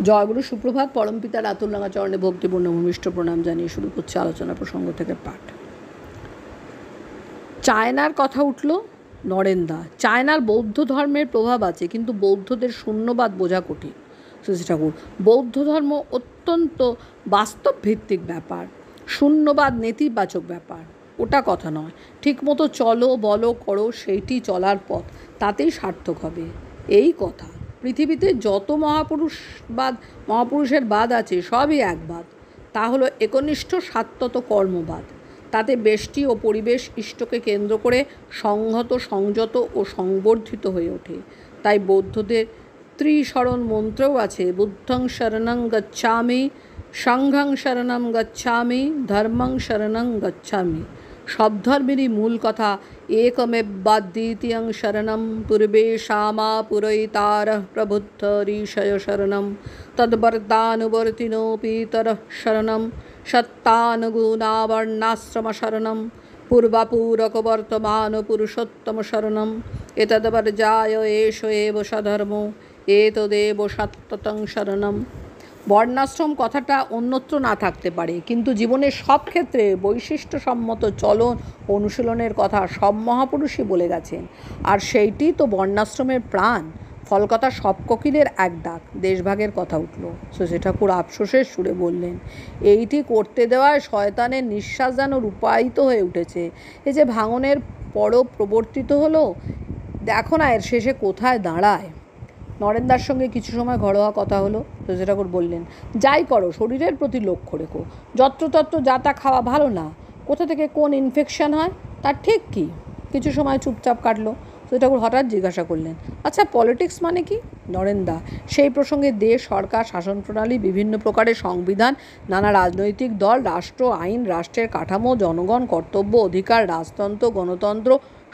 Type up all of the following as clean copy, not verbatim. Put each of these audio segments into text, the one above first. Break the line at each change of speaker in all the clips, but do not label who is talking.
জয়গুরু সুপ্রভাত। পরমপিতা রাতুলডাঙ্গা চরণে ভক্তিপূর্ণ ভূমিষ্ঠ প্রণাম জানিয়ে শুরু করছে আলোচনা প্রসঙ্গ থেকে পাঠ। চায়নার কথা উঠল নরেন্দা। চায়নার বৌদ্ধ ধর্মের প্রভাব আছে, কিন্তু বৌদ্ধদের শূন্যবাদ বোঝা কঠিন। শ্রী ঠাকুর, বৌদ্ধ ধর্ম অত্যন্ত বাস্তব ভিত্তিক ব্যাপার, শূন্যবাদ নেতিবাচক ব্যাপার, ওটা কথা নয়। ঠিকমতো চলো, বলো, করো, সেইটি চলার পথ, তাতেই সার্থক হবে, এই কথা। পৃথিবীতে যত মহাপুরুষের বাদ আছে সবই একবাদ, তা হলো একনিষ্ঠ সাত্যত কর্মবাদ। তাতে ব্যষ্টি ও পরিবেশ ইষ্টকে কেন্দ্র করে সংহত, সংযত ও সংবর্ধিত হয়ে ওঠে। তাই বৌদ্ধদের ত্রিশরণ মন্ত্রেও আছে বুদ্ধং শরণং গচ্ছামি, সংঘং শরণং গচ্ছামি, ধর্মং শরণং গচ্ছামি। সব ধর্মেরই মূল কথা একমেবাদ্বিতীয়ং শরণম পূর্বেশামা পুরৈতারঃ প্রবুদ্ধ ঋষয় শরণম তদ্বর্তানুবর্তিনোপি তরঃ শরণম সত্তানুগুণাবর্ণাশ্রম শরণম পূর্বাপূরকবর্তমান পুরুষোত্তম শরণম এতদ্বর্জায় এষ এব সধর্ম এতদেব সত্যতং শরণম। বর্ণাশ্রম কথাটা অন্যত্র না থাকতে পারে, কিন্তু জীবনের সব ক্ষেত্রে বৈশিষ্ট্যসম্মত চলন অনুশীলনের কথা সব মহাপুরুষই বলে গেছেন, আর সেইটি তো বর্ণাশ্রমের প্রাণ। ফলকথা সব কোকিলের এক ডাক। দেশভাগের কথা উঠল। শশী ঠাকুর আফসোসের সুরে বললেন, এইটি করতে দেওয়ায় শয়তানের নিঃশ্বাস যেন রূপায়িত হয়ে উঠেছে। এই যে ভাঙনের পরও প্রবর্তিত হলো, দেখো না এর শেষে কোথায় দাঁড়ায়। নরেন্দার সঙ্গে কিছু সময় ঘরোয়া কথা হলো। শশী ঠাকুর বললেন, যাই করো শরীরের প্রতি লক্ষ্য রেখো। যত্রতত্র যা তা খাওয়া ভালো না। কোথা থেকে কোন ইনফেকশন হয় তার ঠিক কী? কিছু সময় চুপচাপ কাটলো। শশী ঠাকুর হঠাৎ জিজ্ঞাসা করলেন, আচ্ছা পলিটিক্স মানে কি? নরেন্দা সেই প্রসঙ্গে দেশ, সরকার, শাসন প্রণালী, বিভিন্ন প্রকারের সংবিধান, নানা রাজনৈতিক দল, রাষ্ট্র, আইন, রাষ্ট্রের কাঠামো, জনগণ, কর্তব্য, অধিকার, রাজতন্ত্র, গণতন্ত্র,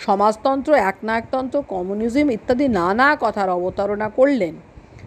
সমাজতন্ত্র, একনায়কতন্ত্র, কমিউনিজম ইত্যাদি নানা কথার অবতারণা করলেন।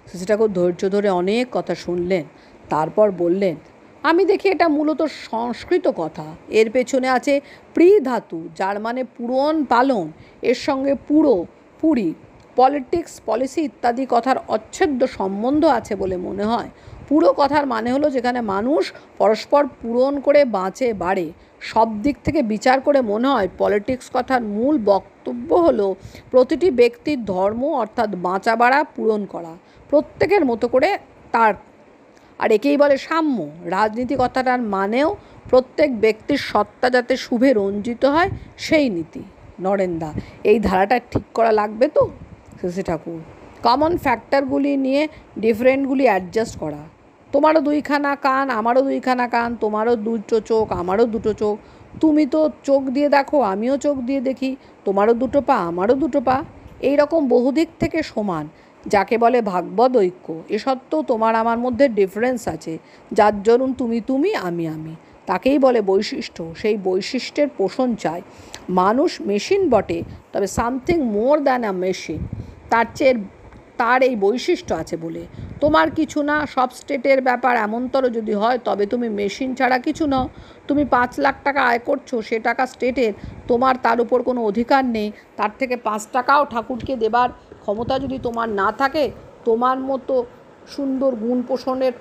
শশী ঠাকুর ধৈর্য ধরে অনেক কথা শুনলেন, তারপর বললেন, আমি দেখি এটা মূলত সংস্কৃত কথা। এর পেছনে আছে প্রি ধাতু, যার মানে পূরণ, পালন। এর সঙ্গে পুরো, পুরী, পলিটিক্স, পলিসি ইত্যাদি কথার অচ্ছেদ্য সম্বন্ধ আছে বলে মনে হয়। পুরো কথার মানে হলো যেখানে মানুষ পরস্পর পূরণ করে বাঁচে, বাড়ে। সব দিক থেকে বিচার করে মনে হয় পলিটিক্স কথার মূল বক্তব্য হলো প্রতিটি ব্যক্তির ধর্ম, অর্থাৎ বাঁচা, বাড়া, পূরণ করা প্রত্যেকের মতো করে তার, আর একেই বলে সাম্য। রাজনীতি কথাটার মানেও প্রত্যেক ব্যক্তির সত্তা যাতে শুভে রঞ্জিত হয়, সেই নীতি। নরেন্দা, এই ধারাটা ঠিক করা লাগবে তো? শশী ঠাকুর, কমন ফ্যাক্টরগুলি নিয়ে ডিফারেন্টগুলি অ্যাডজাস্ট করা। তোমারও দুইখানা কান, আমারও দুইখানা কান, তোমারও দুটো চোখ, আমারও দুটো চোখ। তুমি তো চোখ দিয়ে দেখো, আমিও চোখ দিয়ে দেখি। তোমারও দুটো পা, আমারও দুটো পা। এই রকম বহুদিক থেকে সমান, যাকে বলে ভাগবত ঐক্য। এ সত্ত্বেও তোমার আমার মধ্যে ডিফারেন্স আছে, যার জন্য তুমি তুমি, আমি আমি, তাকেই বলে বৈশিষ্ট্য। সেই বৈশিষ্ট্যের পোষণ চাই। মানুষ মেশিন বটে, তবে something more than a machine. তার এই বৈশিষ্ট্য আছে বলে। তোমার কিছু না, সব স্টেটের ব্যাপার এমনতর যদি হয়, তবে তুমি মেশিন ছাড়া কিছু নও। তুমি 5 লাখ টাকা আয় করছো, সে টাকা স্টেটের, তোমার তার উপর কোনো অধিকার নেই। তার থেকে 5 টাকাও ঠাকুরকে দেবার ক্ষমতা যদি তোমার না থাকে, তোমার মতো সুন্দর গুণ পোষণের,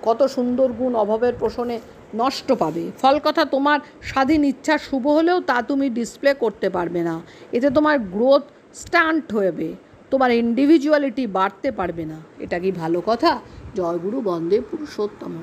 কত সুন্দর গুণ অভাবের পোষণে নষ্ট পাবে। ফল কথা, তোমার স্বাধীন ইচ্ছা শুভ হলেও তা তুমি ডিসপ্লে করতে পারবে না। এতে তোমার গ্রোথ স্টান্ট হবে, তোমার ইন্ডিভিজুয়ালিটি বাড়তে পারবে না। এটা কি ভালো কথা? জয়গুরু বন্দে পুরুষোত্তম।